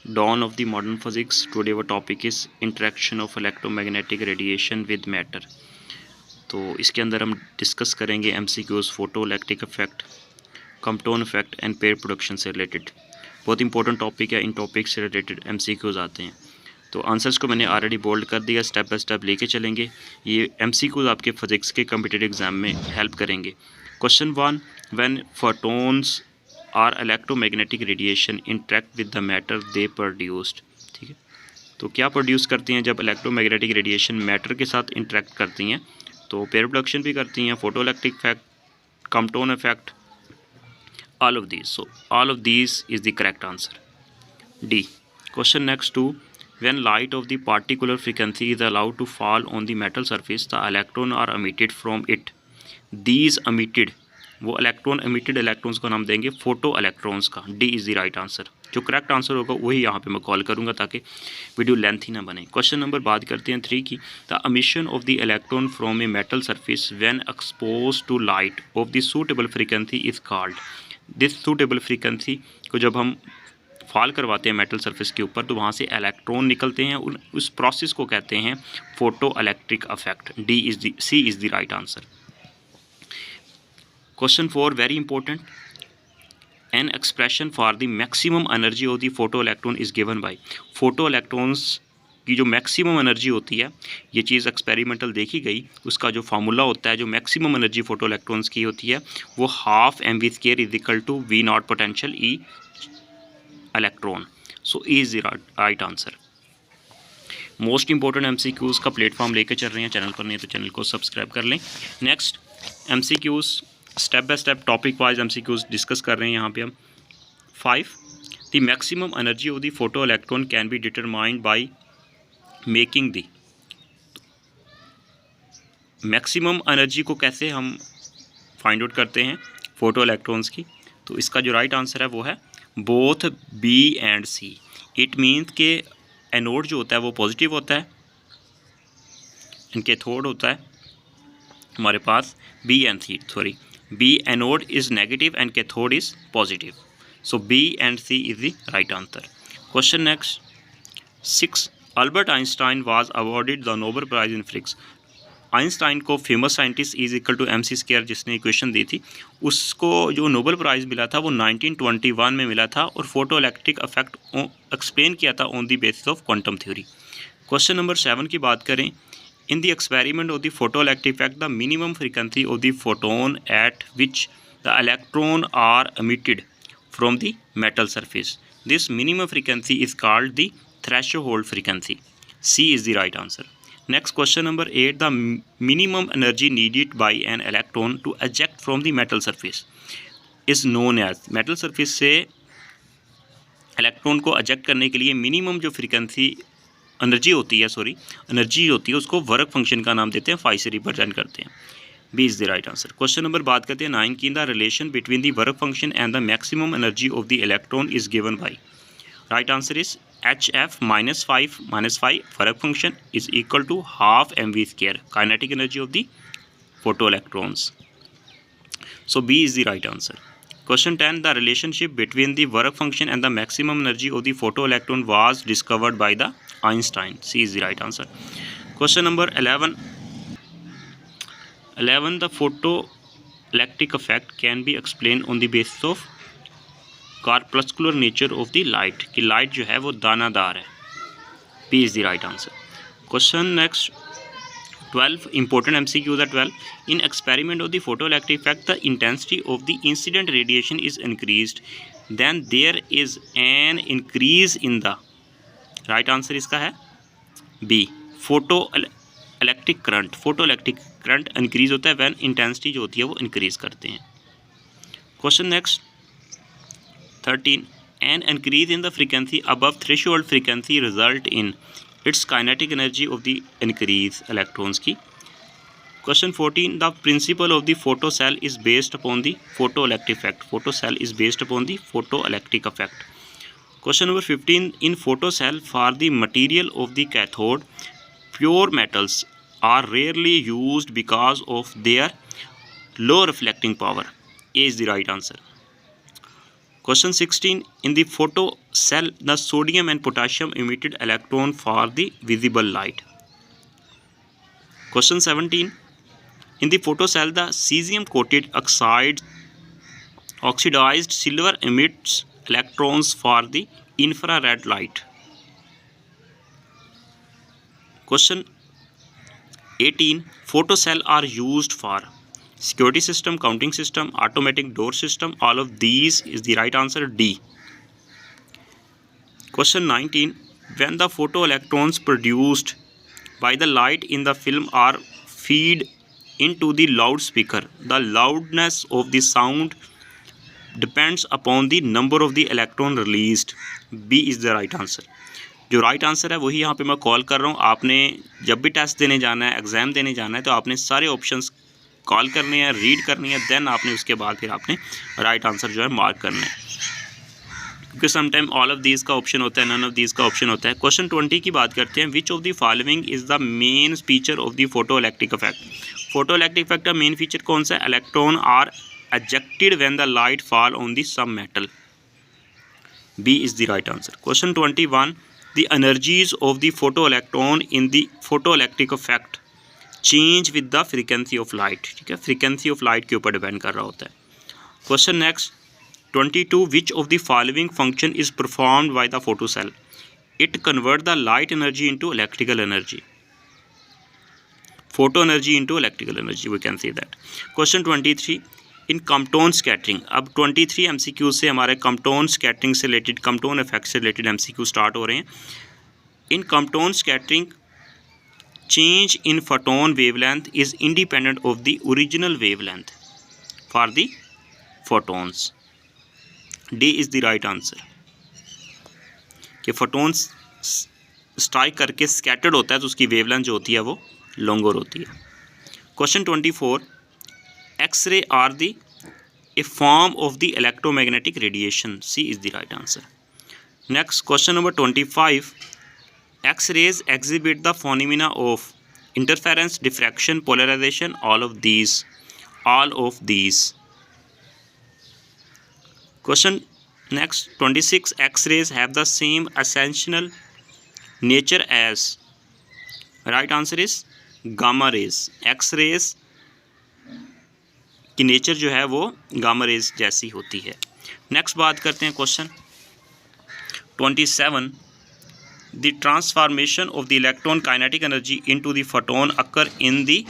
Dawn of the modern physics. Today our topic is interaction of electromagnetic radiation with matter. तो इसके अंदर हम discuss करेंगे MCQs, photo electric effect, Compton effect and pair production से रिलेटेड। बहुत important topic है, इन टॉपिक से रिलेटेड MCQs आते हैं। तो आंसर्स को मैंने ऑलरेडी बोल्ड कर दिया, स्टेप बाय स्टेप लेके चलेंगे। ये MCQs आपके फिजिक्स के कॉम्पिटिटिव एग्जाम में हेल्प करेंगे। Question 1, when photons are electromagnetic radiation interact with the matter they produced. ठीक है, तो क्या प्रोड्यूस करती हैं जब इलेक्ट्रोमैग्नेटिक रेडिएशन मैटर के साथ इंटरेक्ट करती हैं? तो पेयर प्रोडक्शन भी करती हैं, photo electric effect, Compton effect, all of these. So all of these is the correct answer. D. Question next 2. When light of the particular frequency is allowed to fall on the metal surface, the electron are emitted from it. These emitted, वो electron emitted electrons का नाम देंगे photo electrons का। D is the right answer. जो correct answer होगा वही यहाँ पे मैं कॉल करूँगा ताकि वीडियो लेंथ ही ना बने। क्वेश्चन नंबर बात करते हैं 3 की। The emission of the electron from a metal surface when expose to light of the suitable frequency is called. This suitable frequency को जब हम फॉल करवाते हैं मेटल सरफेस के ऊपर तो वहाँ से इलेक्ट्रॉन निकलते हैं, उस प्रोसेस को कहते हैं photo electric effect. C is the right answer. Question 4 very important. An expression for the maximum energy of the photo electron is given by. Photo electrons की जो मैक्सिमम एनर्जी होती है, ये चीज़ एक्सपेरिमेंटल देखी गई, उसका जो फार्मूला होता है, जो मैक्सिमम एनर्जी फोटो इलेक्ट्रॉन्स की होती है वो half mv² is equal to V0 potential E electron. So E is the right answer. Most important MCQs का प्लेटफॉर्म लेकर चल रहे हैं, चैनल पर नहीं है तो चैनल को सब्सक्राइब कर लें। Next MCQs step by step topic wise MCQs discuss कर रहे हैं यहाँ पे हम। 5. The maximum energy of the photo electron can be determined by making the. Maximum energy को कैसे हम फाइंड आउट करते हैं फोटो इलेक्ट्रॉन्स की? तो इसका जो राइट आंसर है वो है both B and C। It means के एनोड जो होता है वो पॉजिटिव होता है, इनके थोड़ होता है हमारे पास B and C, sorry B anode is negative and cathode is positive. So B and C is the right answer. Question next 6. Albert Einstein was awarded the Nobel prize in physics. Einstein को famous scientist is equal to MC² जिसने equation दी थी, उसको जो Nobel prize मिला था वो 1921 में मिला था और फोटो इलेक्ट्रिक इफेक्ट एक्सप्लेन किया था on the basis of quantum theory. Question number 7 की बात करें। In the experiment of the photo electric effect the minimum frequency of the photon at which the electron are emitted from the metal surface. This minimum frequency is called the threshold frequency. C is the right answer. Next question number 8. The minimum energy needed by an electron to eject from the metal surface is known as. metal surface से electron को exact करने के लिए minimum जो frequency energy होती है उसको work function का नाम देते हैं, फाई से रिप्रेजेंट करते हैं। B is the right answer. Question number बात करते हैं 9 की। The relation between the work function and the maximum energy of the electron is given by. Right answer is HF -5 work function is equal to half mv² kinetic energy of the photo electrons. So B is the right answer. Question 10. The relationship between the work function and the maximum energy of the photoelectron was discovered by the Einstein. C is the right answer. Question number 11. The photoelectric effect can be explained on the basis of corpuscular nature of the light, कि light जो है वो दानादार है। P is the right answer. Question next 12. Important MCQs are 12. In experiment of the photoelectric effect, the intensity of the incident radiation is increased. Then there is an increase in the. Right answer इसका है B. Photoelectric current. Photoelectric current increase होता है when intensity जो होती है वो increase करते हैं। Question next 13. An increase in the frequency above threshold frequency result in its kinetic energy of the increase electrons की। Question 14. The principle of the photocell is based upon the photoelectric effect. Photocell is based upon the photoelectric effect. Question number 15. In photocell, for the material of the cathode, pure metals are rarely used because of their low reflecting power. A is the right answer. Question 16. In the photo cell, the sodium and potassium emitted electron for the visible light. Question 17. In the photocell, the cesium-coated oxidized silver emits electrons for the infrared light. Question 18. Photocell are used for security system, counting system, automatic door system. All of these is the right answer, D. Question 19. When the photoelectrons produced by the light in the film are fed into the loudspeaker, the loudness of the sound depends upon the number of the electron released. B is the right answer. जो right answer है वही यहाँ पे मैं call कर रहा हूँ. आपने जब भी टेस्ट देने जाना है, एग्ज़ाम देने जाना है, तो आपने सारे ऑप्शंस कॉल करने हैं, रीड करनी है, देन आपने उसके बाद फिर आपने राइट आंसर जो है मार्क करना है, क्योंकि समटाइम ऑल ऑफ दीज का ऑप्शन होता है, नन ऑफ दीज का ऑप्शन होता है. क्वेश्चन 20 की बात करते हैं. Which of the following is the main feature of the photo electric effect. Photo electric effect का मेन फीचर कौन सा है? Electron are ejected when the light fall on the some metal. B is the right answer. Question 21. The energies of the photoelectron in the photoelectric effect change with the frequency of light. ठीक है, frequency of light के ऊपर depend कर रहा होता है. Question next 22. Which of the following function is performed by the photocell? It convert the light energy into electrical energy. Photo energy into electrical energy, we can say that. Question 23. In Compton scattering. अब 23 MCQ से हमारे Compton scattering से related, Compton effect से related MCQ start हो रहे हैं. In Compton scattering change in photon wavelength is independent of the original wavelength for the photons. D is the right answer. कि photons strike करके scattered होता है तो उसकी वेवलेंथ जो होती है वो लॉन्गर होती है. Question 24. X-ray are a form of the electromagnetic radiation. C is the right answer. Next, question number 25. X-rays exhibit the phenomena of interference, diffraction, polarization. All of these. All of these. Question next 26. X-rays have the same essential nature as. Right answer is gamma rays. X-rays की nature जो है वो gamma rays जैसी होती है. Next बात करते हैं question 27. The transformation of the electron kinetic energy into the photon occur in the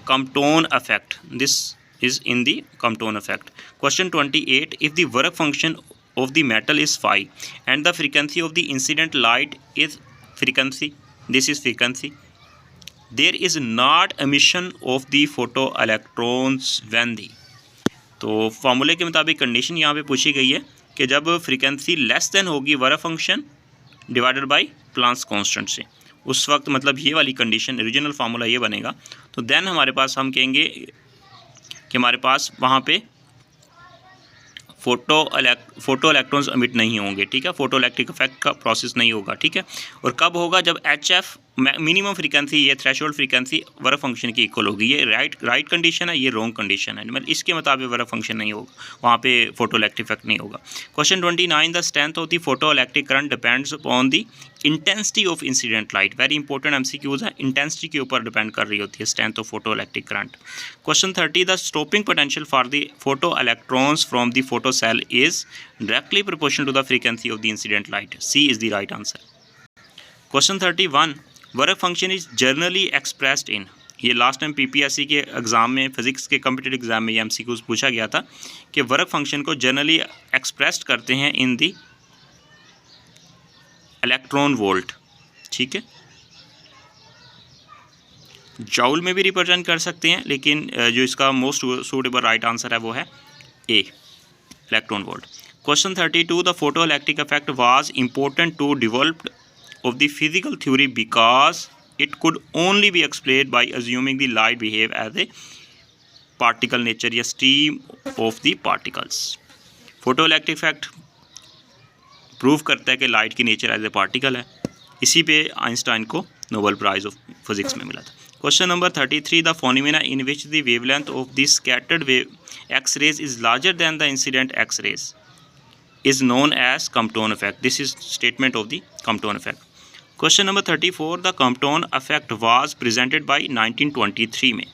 Compton effect. This is in the Compton effect. Question 28. If the work function of the metal is phi and the frequency of the incident light is frequency, this is frequency, there is not emission of the photo electrons when the. तो फार्मूले के मुताबिक condition यहाँ पे पूछी गई है कि जब फ्रीक्वेंसी लेस देन होगी work function divided by Planck's constant से, उस वक्त मतलब ये वाली कंडीशन, ओरिजिनल फार्मूला ये बनेगा. तो देन हमारे पास हम कहेंगे कि हमारे पास वहाँ पे फोटो इलेक्ट्रॉन्स एमिट नहीं होंगे. ठीक है, फोटो इलेक्ट्रिक इफेक्ट का प्रोसेस नहीं होगा. ठीक है, और कब होगा? जब HF मिनिमम फ्रीक्वेंसी, ये थ्रेशोल्ड फ्रीक्वेंसी वर्क फंक्शन की इक्वल होगी. ये राइट कंडीशन है, ये रॉन्ग कंडीशन है. मतलब इसके मुताबिक वर्क फंक्शन नहीं होगा, वहाँ पे फोटो इलेक्ट्रिक इफेक्ट नहीं होगा. Question 29. The strength of the photo electric current depends upon the intensity of incident light. Very important MCQs है, इंटेंसिटी के ऊपर डिपेंड कर रही होती है strength of photo electric current. Question 30. The stopping potential for the photo electrons from the photo cell is directly proportional to the frequency of the incident light. C is the right answer. Question 31. Work function is generally expressed in. ये last time PPSC के exam में, physics के competitive exam में ये MCQs पूछा गया था कि वर्क फंक्शन को जनरली एक्सप्रेस्ड करते हैं इन दी इलेक्ट्रॉन वोल्ट. ठीक है, जॉउल में भी रिप्रेजेंट कर सकते हैं, लेकिन जो इसका मोस्ट सूटेबल राइट आंसर है वो है A, electron volt. Question 32. The photo electric effect was important to develop of the physical theory because it could only be explained by assuming the light behave as a particle nature या stream of the particles. Photo electric effect prove करता है कि light की nature as a particle है. इसी पे Einstein को Nobel prize of physics में मिला था. Question number 33. The phenomena in which the wavelength of the scattered wave X rays is larger than the incident X rays. is known as Compton effect. This is statement of the Compton effect. Question number 34, the Compton effect was presented by 1923 में.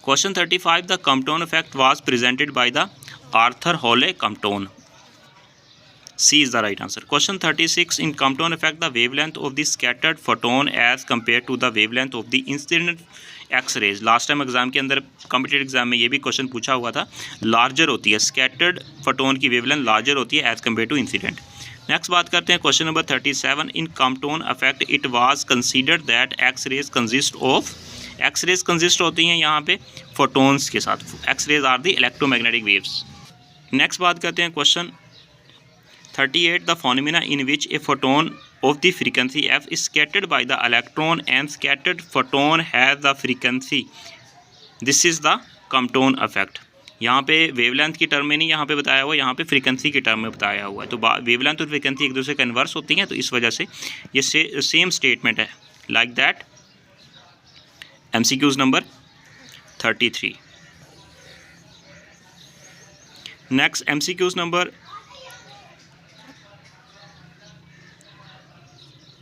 Question 35, the Compton effect was presented by the Arthur Hawley Compton. C is the right answer. Question 36, in Compton effect, the wavelength of the scattered photon as compared to the wavelength of the incident X-rays. Last time exam के अंदर competitive exam में ये भी question पूछा हुआ था, larger होती है स्कैटर्ड फोटोन की वेवलेंथ लार्जर होती है as compare to incident. Next बात करते हैं question number 37, in Compton effect it was considered that x-rays consist of, x-rays consist होती हैं यहाँ पे फोटोन्स के साथ. X-rays are the electromagnetic waves. Next बात करते हैं question 38, the phenomena in which a photon of the frequency f is scattered by the electron and scattered photon has the frequency. This is the Compton effect. यहाँ पे wavelength की term में नहीं यहाँ पे बताया हुआ, यहाँ पे फ्रीक्वेंसी की टर्म में बताया हुआ है. तो वेवलेंथ और फ्रीक्वेंसी एक दूसरे के इन्वर्स होती हैं, तो इस वजह से ये सेम स्टेटमेंट है. Like that MCQs number 33. Next MCQs number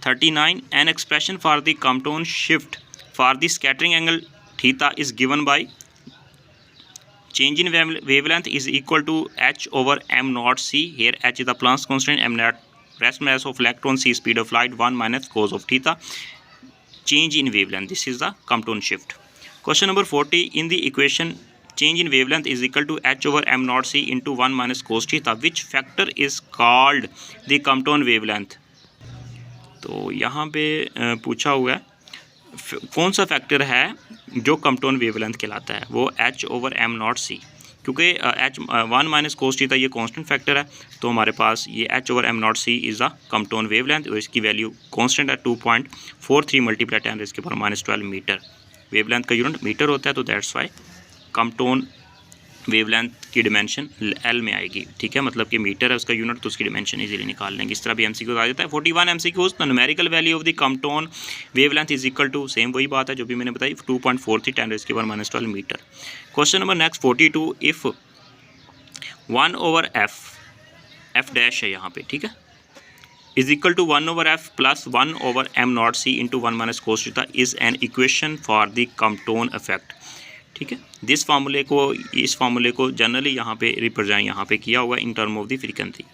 39, an expression for the Compton shift for the scattering angle theta is given by change in wavelength is equal to h over m naught c. Here h is the Planck's constant, m naught rest mass of electron, c speed of light, 1 minus cos of theta. Change in wavelength, this is the Compton shift. Question number 40, in the equation change in wavelength is equal to h over m naught c into 1 minus cos theta, which factor is called the Compton wavelength? तो यहाँ पे पूछा हुआ है कौन सा factor है जो Compton वेवलेंथ कहलाता है. वो h over m not C, क्योंकि h 1 माइनस कोस थीटा ये कांस्टेंट फैक्टर है, तो हमारे पास ये h over m not C is the Compton wavelength और इसकी वैल्यू कांस्टेंट है 2.43 मल्टीप्लाई 10⁻12 मीटर. वेवलेंथ का यूनिट मीटर होता है, तो दैट्स वाई Compton वेवलेंथ की डिमेंशन एल में आएगी. ठीक है, मतलब कि मीटर है उसका यूनिट, तो उसकी डिमेंशन इजीली निकाल लेंगे. इस तरह भी MCQ आ जाता है. 41 MCQs, the numerical value of the Compton wavelength is equal to, same वही बात है जो भी मैंने बताई, 2.43 10⁻12 metre. Question number next 42, if 1 over F dash है यहाँ पे, ठीक है, is equal to 1 over F plus 1 over m not C into 1 minus cos theta is an equation for the Compton effect. ठीक है, इस फार्मूले को जनरली यहाँ पे रिप्रेजेंट यहाँ पे किया हुआ in term of the frequency.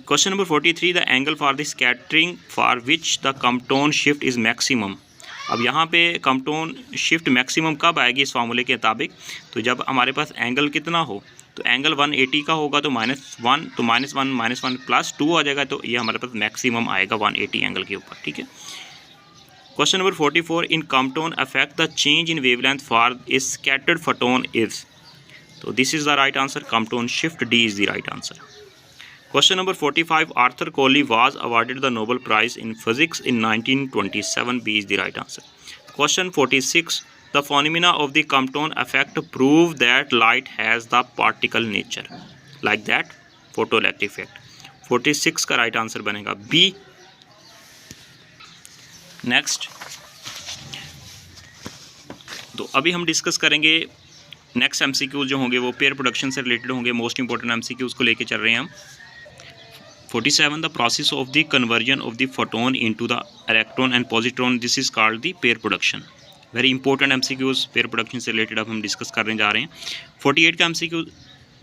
Question number 43, the angle for the scattering for which the Compton shift is maximum. अब यहाँ पे Compton शिफ्ट मैक्सिमम कब आएगी इस फार्मूले के मुताबिक, तो जब हमारे पास एंगल कितना हो, तो एंगल 180 का होगा, तो -1, तो -1 प्लस 2 आ जाएगा, तो ये हमारे पास मैक्सिमम आएगा 180 एंगल के ऊपर. ठीक है. Question number 44, in Compton effect the change in wavelength for a scattered photon is. तो this is the right answer, Compton shift D is the right answer. Question number 45, Arthur कोहली was awarded the Nobel prize in physics in 1927. B is the right answer. Question 46, the phenomena of the Compton effect prove that light has the particle nature, like that photoelectric effect. 46 का right answer बनेगा B. Next, तो अभी हम discuss करेंगे next MCQ जो होंगे वो pair production से रिलेटेड होंगे. मोस्ट इंपॉर्टेंट MCQs को लेके चल रहे हैं हम. 47, the process of the conversion of the photon into the electron and positron, this is called the pair production. Very important MCQs pair production से रिलेटेड अब हम डिस्कस करने जा रहे हैं. 48 का MCQ,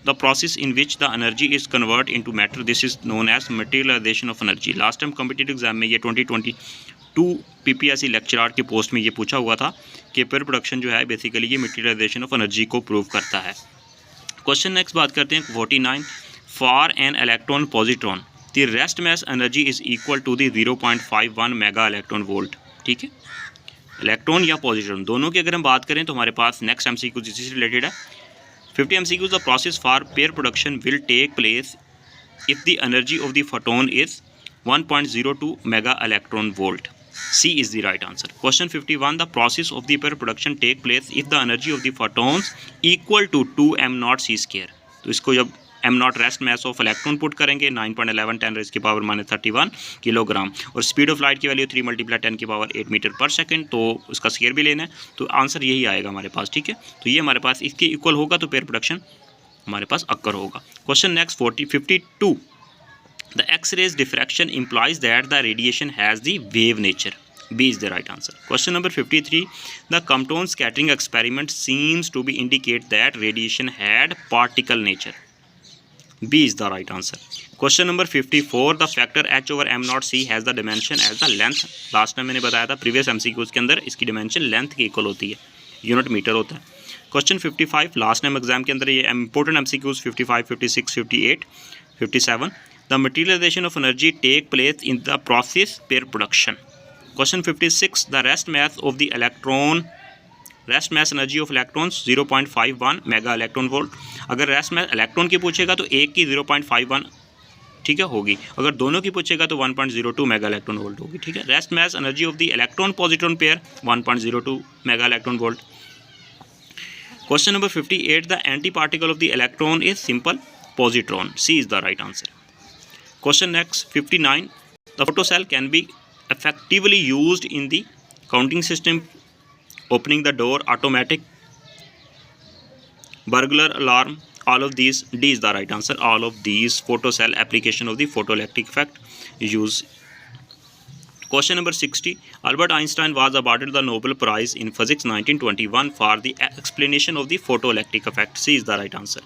the process in which the energy is convert into matter, this is known as materialisation of energy. Last time competitive exam में ये 2022 PPSC लेक्चरार के पोस्ट में ये पूछा हुआ था कि पेयर प्रोडक्शन जो है बेसिकली ये मटेरियलाइजेशन ऑफ एनर्जी को प्रूव करता है. क्वेश्चन नेक्स्ट बात करते हैं 49, for an electron positron the rest mass energy is equal to the 0.51 mega electron volt. ठीक है, इलेक्ट्रॉन या पॉजिट्रॉन दोनों की अगर हम बात करें तो हमारे पास नेक्स्ट MCQ इसी से रिलेटेड है. 50 MCQ, the process for pair production will take place if the energy of the photon is 1.02 mega electron volt. C is the right answer. Question 51, the process of the pair production take place if the energy of the photons equal to 2 m naught c square. तो इसको जब m naught rest mass of electron put करेंगे 9.11 10⁻³ kilogram और speed of light की value 3 × 10⁸ metre पर second, तो उसका square भी लेना है, तो आंसर यही आएगा हमारे पास. ठीक है, तो ये हमारे पास इसके इक्वल होगा तो पेयर प्रोडक्शन हमारे पास अक्कर होगा। Question next 52, the x rays diffraction implies that the radiation has the wave nature. B is the right answer. Question number 53, the Compton scattering experiment seems to be indicate that radiation had particle nature. B is the right answer. Question number 54, the factor h over m naught c has the dimension as the length. Last time मैंने बताया था previous MCQs के अंदर इसकी dimension length के equal होती है, unit metre होता है। क्वेश्चन 55, लास्ट टाइम एग्जाम के अंदर ये important MCQs 55, 56, 58, 57, the materialization of energy take place in the process pair production. Question 56, the rest mass energy of electrons 0.51 mega electron volt. अगर rest mess electron की पूछेगा तो एक की 0.51 ठीक है होगी, अगर दोनों की पूछेगा तो 1.02 मेगा इलेक्ट्रॉन वोल्ट होगी। ठीक है, rest mass energy of the electron positron pair 1.02 mega electron volt. Question number 58, the anti particle of the electron is simple positron. C is the right answer. Question next 59, the photocell can be effectively used in the counting system, opening the door, automatic, burglar alarm, all of these. D is the right answer. All of these photocell application of the photoelectric effect use. Question number 60, Albert Einstein was awarded the Nobel Prize in Physics 1921 for the explanation of the photoelectric effect. C is the right answer.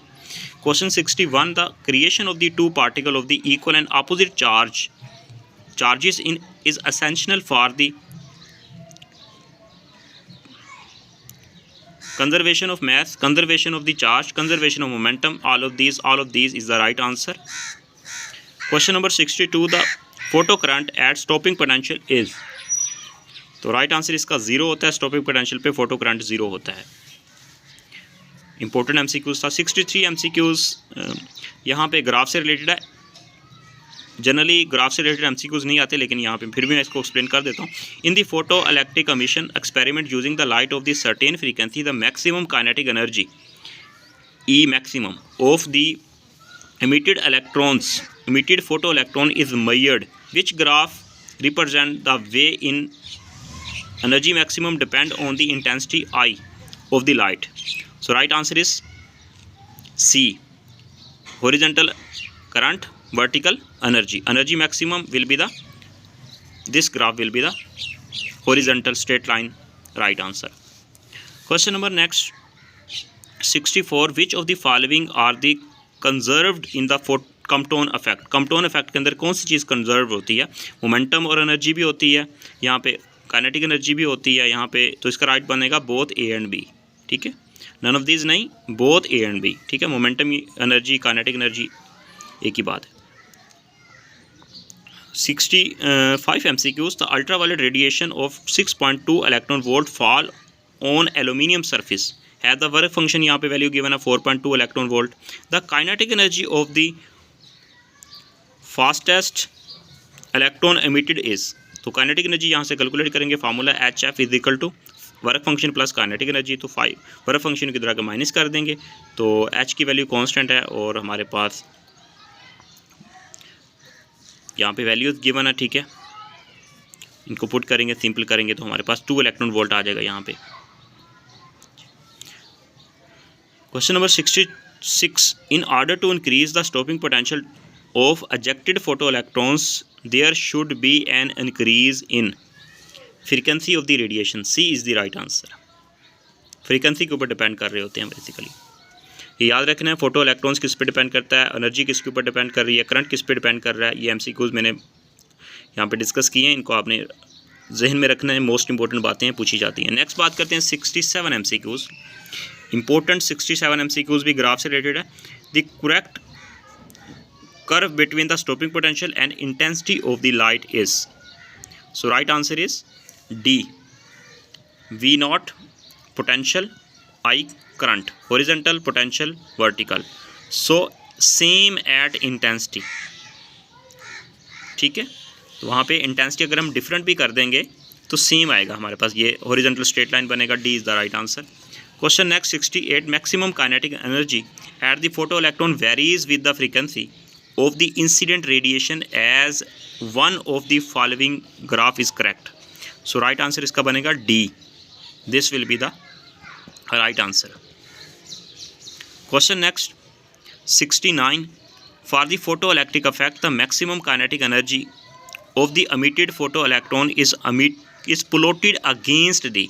Question 61, the creation of the two particles of the equal and opposite charges is essential for the conservation of mass, conservation of the charge, conservation of momentum. All of these is the right answer. Question number 62, the photocurrent at stopping potential is, तो right answer इसका 0 होता है, stopping potential पे photo current 0 होता है। Important MCQs था। 63 MCQs यहाँ पे ग्राफ से रिलेटेड है, जनरली ग्राफ से रिलेटेड MCQs नहीं आते, लेकिन यहाँ पे फिर भी मैं इसको एक्सप्लेन कर देता हूँ। In the photo electric emission experiment using the light of the certain frequency the maximum kinetic energy E maximum of the emitted photoelectron is measured. Which graph represent the way in energy maximum depend on the intensity I of the light? So right answer is C, horizontal current, vertical energy. Energy maximum will be this graph will be the horizontal straight line. Right answer. Question number next 64, which of the following are the conserved in the Compton effect? Compton effect के अंदर कौन सी चीज़ conserve होती है? Momentum और energy भी होती है, यहाँ पे काइनेटिक एनर्जी भी होती है यहाँ पे, तो इसका राइट बनेगा बोथ A एंड B। ठीक है, नन ऑफ दीज नहीं, बोथ A एंड B। ठीक है, मोमेंटम एनर्जी काइनेटिक एनर्जी एक ही बात है। 65 MCQs, the ultraviolet radiation of 6.2 electron volt fall on aluminium surface has the work function, यहाँ पे वैल्यू गिवन है 4.2 electron volt. The kinetic energy of the fastest electron emitted is, तो kinetic energy यहाँ से calculate करेंगे, formula HF is equal to work function plus kinetic energy, तो 5 work function की तरह के माइनस कर देंगे, तो H की वैल्यू कांस्टेंट है और हमारे पास यहाँ पे वैल्यूज गिवन है। ठीक है, इनको पुट करेंगे, सिंपल करेंगे तो हमारे पास 2 इलेक्ट्रॉन वोल्ट आ जाएगा यहाँ पे। Question number 66, in order to increase the stopping potential of ejected photoelectrons there should be an increase in frequency of the radiation. C is the right answer. Frequency के ऊपर depend कर रहे होते हैं basically, ये याद रखना है। फोटो इलेक्ट्रॉन्स किस पे डिपेंड करता है, एनर्जी किसके ऊपर डिपेंड कर रही है, करंट किस पे डिपेंड कर रहा है। ये MCQs मैंने यहाँ पे डिस्कस किए हैं, इनको आपने जहन में रखना है, मोस्ट इंपॉर्टेंट बातें पूछी जाती हैं। नेक्स्ट बात करते हैं 67 MCQs, इंपॉर्टेंट 67 MCQs भी ग्राफ से रिलेटेड है। The correct curve between the stopping potential and intensity of the light is, so right answer is D, V0 potential, I current, horizontal potential, vertical, so same at intensity. ठीक है, तो वहाँ पे intensity अगर हम different भी कर देंगे तो सेम आएगा हमारे पास, ये हॉरिजॉन्टल स्ट्रेट लाइन बनेगा। D is the right answer. Question next 68, maximum kinetic energy at the photo electron varies with the frequency of the incident radiation as one of the following graph is correct, so right answer इसका बनेगा D, this will be the right answer. Question next 69. For the photoelectric effect, the maximum kinetic energy of the emitted photoelectron is plotted against the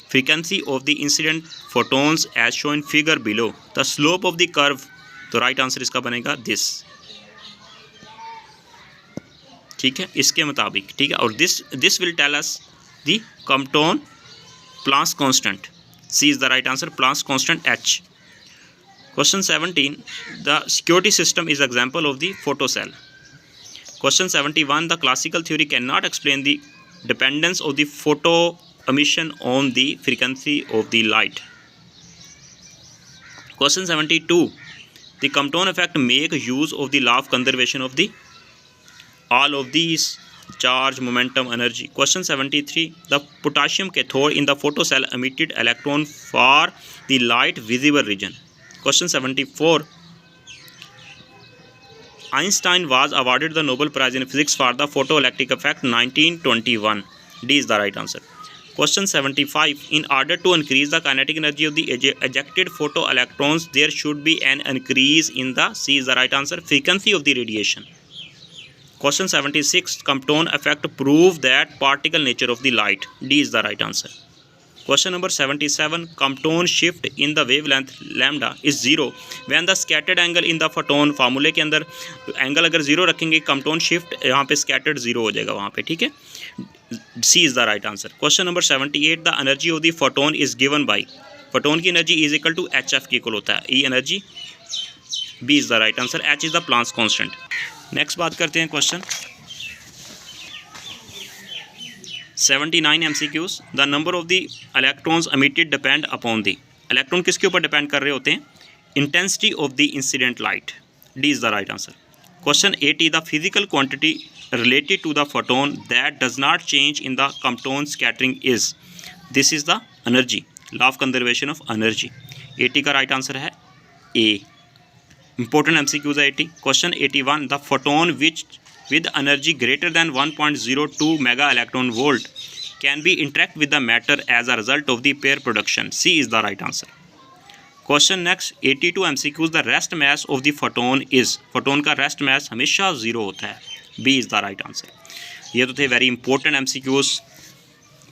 frequency of the incident photons as shown in figure below. The slope of the curve, तो right answer इसका बनेगा this, ठीक है, इसके मुताबिक, ठीक है। और this will tell us the Compton Planck's constant, C is the right answer, Planck's constant H. Question 17, the security system is example of the photo cell. Question 71, the classical theory can not explain the dependence of the photo emission on the frequency of the light. Question 72, the Compton effect make use of the law of conservation of the all of these charge, momentum, energy. Question 73, the potassium cathode in the photocell emitted electron for the light visible region. Question 74, Einstein was awarded the Nobel Prize in Physics for the photoelectric effect 1921. D is the right answer. Question 75, in order to increase the kinetic energy of the ejected photoelectrons, there should be an increase in the, C is the right answer, frequency of the radiation. Question 76, Compton effect prove that particle nature of the light. D is the right answer. Question number 77, Compton shift in the wavelength lambda is 0 when the scattered angle in the photon, फार्मूले के अंदर angle अगर 0 रखेंगे, Compton shift यहाँ पे scattered 0 हो जाएगा वहाँ पे, ठीक है। C is the right answer. Question number 78, the energy of the photon is given by, photon की energy is equal to hf के इक्वल होता है, E energy, B is the right answer, H is the Planck's constant. Next बात करते हैं question 79 MCQs. The number of the electrons emitted depend upon the, electron किसके ऊपर depend कर रहे होते हैं, intensity of the incident light. D is the right answer. Question 80, the physical quantity related to the photon that does not change in the Compton scattering is, this is the energy, law of conservation of energy. 80 का right answer है A. Important MCQs है 80. Question 81, the photon which with energy greater than 1.02 mega electron volt can be interact with the matter as a result of the pair production. C is the right answer. Question next 82 MCQs, the rest mass of the photon is, photon का rest mass हमेशा 0 होता है, B is the right answer. ये तो थे very important MCQs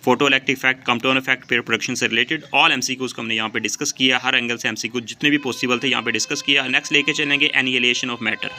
photo electric effect, Compton effect, pair production से related all MCQs को हमने यहाँ पे डिस्कस किया, हर एंगल से MCQ जितने भी पॉसिबल थे यहाँ पे डिस्कस किया। नेक्स्ट लेके चलेंगे एनिहिलेशन ऑफ मैटर।